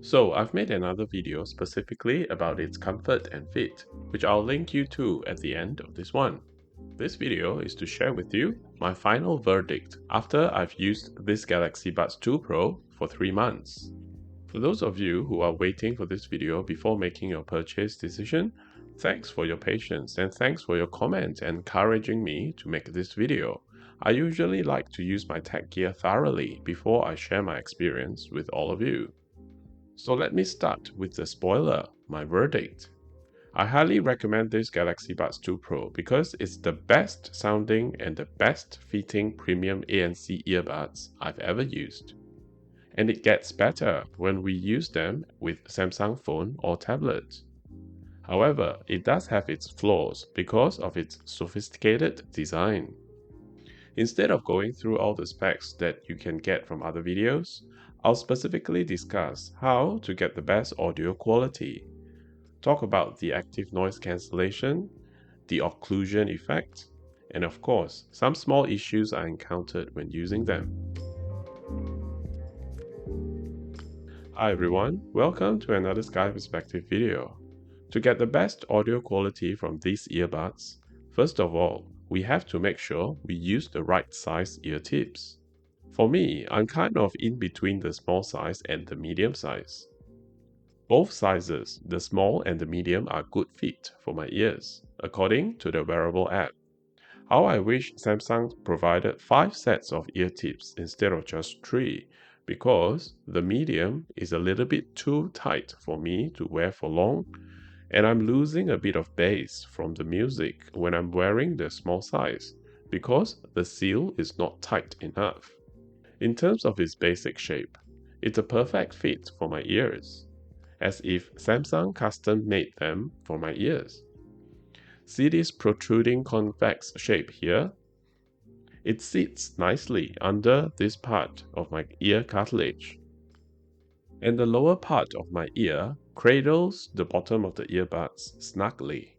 So I've made another video specifically about its comfort and fit, which I'll link you to at the end of this one. This video is to share with you my final verdict after I've used this Galaxy Buds 2 Pro for 3 months. For those of you who are waiting for this video before making your purchase decision, thanks for your patience and thanks for your comments encouraging me to make this video. I usually like to use my tech gear thoroughly before I share my experience with all of you. So let me start with the spoiler, my verdict. I highly recommend this Galaxy Buds 2 Pro because it's the best sounding and the best fitting premium ANC earbuds I've ever used. And it gets better when we use them with Samsung phone or tablet. However, it does have its flaws because of its sophisticated design. Instead of going through all the specs that you can get from other videos, I'll specifically discuss how to get the best audio quality, talk about the active noise cancellation, the occlusion effect, and of course, some small issues I encountered when using them. Hi everyone, welcome to another Sky Perspective video. To get the best audio quality from these earbuds, first of all, we have to make sure we use the right size ear tips. For me, I'm kind of in between the small size and the medium size. Both sizes, the small and the medium, are good fit for my ears, according to the wearable app. How I wish Samsung provided 5 sets of ear tips instead of just 3, because the medium is a little bit too tight for me to wear for long, and I'm losing a bit of bass from the music when I'm wearing the small size, because the seal is not tight enough. In terms of its basic shape, it's a perfect fit for my ears, as if Samsung custom made them for my ears. See this protruding convex shape here? It sits nicely under this part of my ear cartilage. And the lower part of my ear cradles the bottom of the earbuds snugly.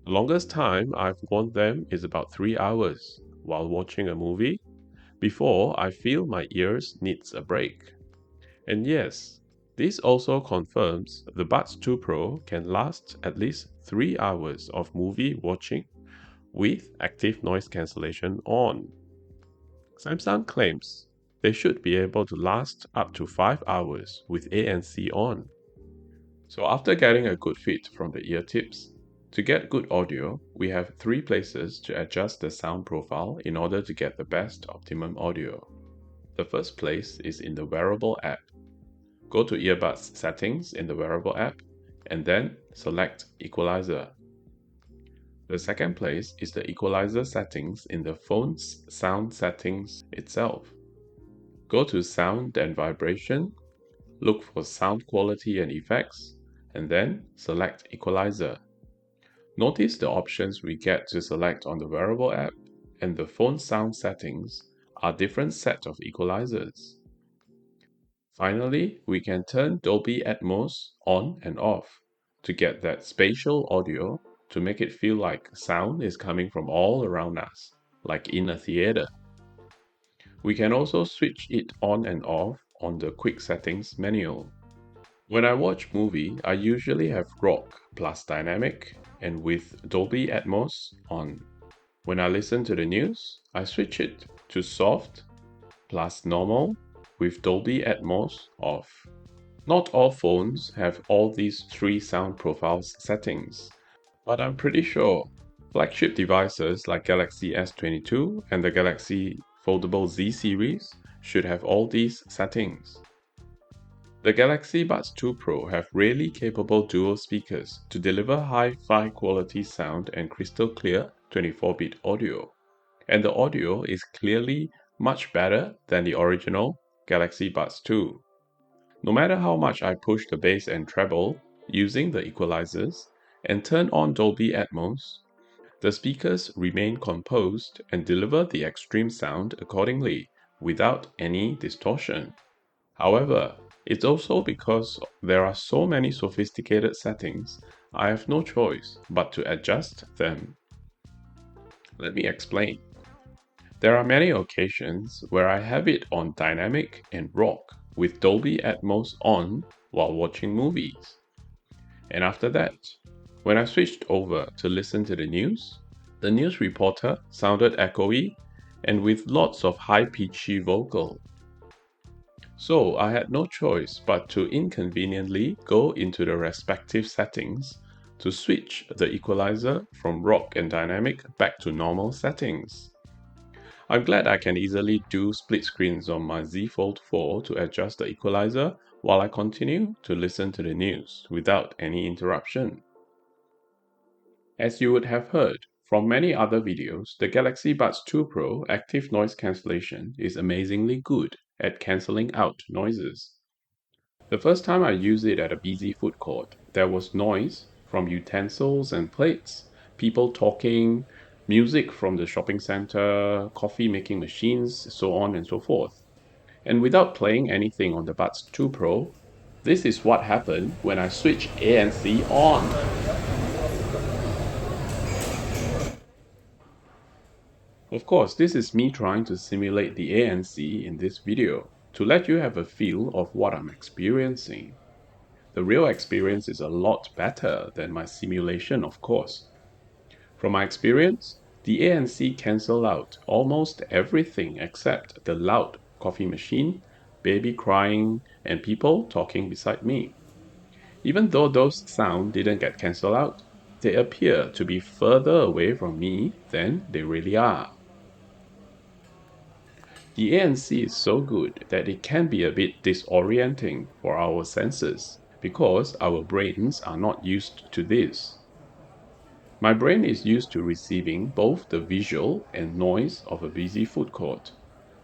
The longest time I've worn them is about 3 hours while watching a movie before I feel my ears needs a break. And yes, this also confirms the Buds 2 Pro can last at least 3 hours of movie watching with active noise cancellation on. Samsung claims they should be able to last up to 5 hours with ANC on. So after getting a good fit from the ear tips, to get good audio, we have 3 places to adjust the sound profile in order to get the best optimum audio. The first place is in the wearable app. Go to earbuds settings in the wearable app and then select equalizer. The second place is the equalizer settings in the phone's sound settings itself. Go to sound and vibration, look for sound quality and effects, and then select equalizer. Notice the options we get to select on the wearable app and the phone sound settings are different set of equalizers. Finally, we can turn Dolby Atmos on and off to get that spatial audio to make it feel like sound is coming from all around us, like in a theater. We can also switch it on and off on the quick settings menu. When I watch movie, I usually have rock plus dynamic and with Dolby Atmos on. When I listen to the news, I switch it to soft plus normal with Dolby Atmos off. Not all phones have all these 3 sound profiles settings, but I'm pretty sure flagship devices like Galaxy S22 and the Galaxy Foldable Z series should have all these settings. The Galaxy Buds 2 Pro have really capable dual speakers to deliver hi-fi quality sound and crystal clear 24-bit audio. And the audio is clearly much better than the original Galaxy Buds 2. No matter how much I push the bass and treble using the equalizers and turn on Dolby Atmos, the speakers remain composed and deliver the extreme sound accordingly without any distortion. However, it's also because there are so many sophisticated settings, I have no choice but to adjust them. Let me explain. There are many occasions where I have it on dynamic and rock with Dolby Atmos on while watching movies. And after that, when I switched over to listen to the news reporter sounded echoey and with lots of high-pitchy vocal. So I had no choice but to inconveniently go into the respective settings to switch the equalizer from rock and dynamic back to normal settings. I'm glad I can easily do split screens on my Z Fold 4 to adjust the equalizer while I continue to listen to the news without any interruption. As you would have heard from many other videos, the Galaxy Buds 2 Pro Active Noise Cancellation is amazingly good at cancelling out noises. The first time I used it at a busy food court, there was noise from utensils and plates, people talking, music from the shopping center, coffee making machines, so on and so forth. And without playing anything on the Buds 2 Pro, this is what happened when I switched ANC on. Of course, this is me trying to simulate the ANC in this video to let you have a feel of what I'm experiencing. The real experience is a lot better than my simulation, of course. From my experience, the ANC cancel out almost everything except the loud coffee machine, baby crying, and people talking beside me. Even though those sounds didn't get cancelled out, they appear to be further away from me than they really are. The ANC is so good that it can be a bit disorienting for our senses because our brains are not used to this. My brain is used to receiving both the visual and noise of a busy food court.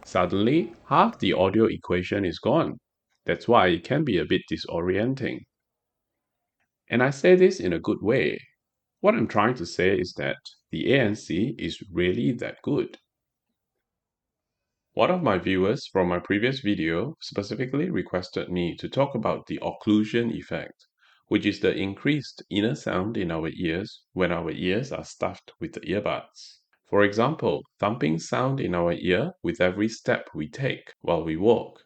Suddenly, half the audio equation is gone. That's why it can be a bit disorienting. And I say this in a good way. What I'm trying to say is that the ANC is really that good. One of my viewers from my previous video specifically requested me to talk about the occlusion effect, which is the increased inner sound in our ears when our ears are stuffed with the earbuds. For example, thumping sound in our ear with every step we take while we walk.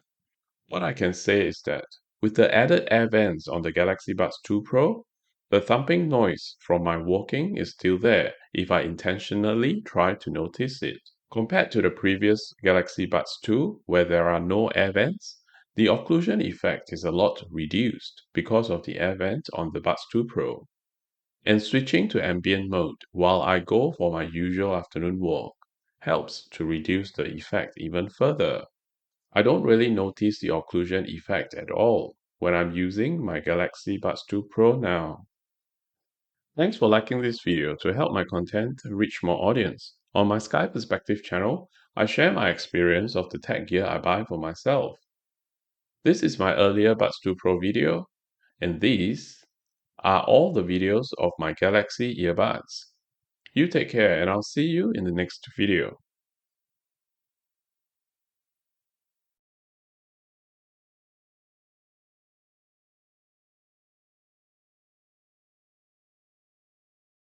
What I can say is that with the added air vents on the Galaxy Buds 2 Pro, the thumping noise from my walking is still there if I intentionally try to notice it. Compared to the previous Galaxy Buds 2, where there are no air vents, the occlusion effect is a lot reduced because of the air vent on the Buds 2 Pro. And switching to ambient mode while I go for my usual afternoon walk helps to reduce the effect even further. I don't really notice the occlusion effect at all when I'm using my Galaxy Buds 2 Pro now. Thanks for liking this video to help my content reach more audience. On my Sky Perspective channel, I share my experience of the tech gear I buy for myself. This is my earlier Buds 2 Pro video, and these are all the videos of my Galaxy earbuds. You take care and I'll see you in the next video.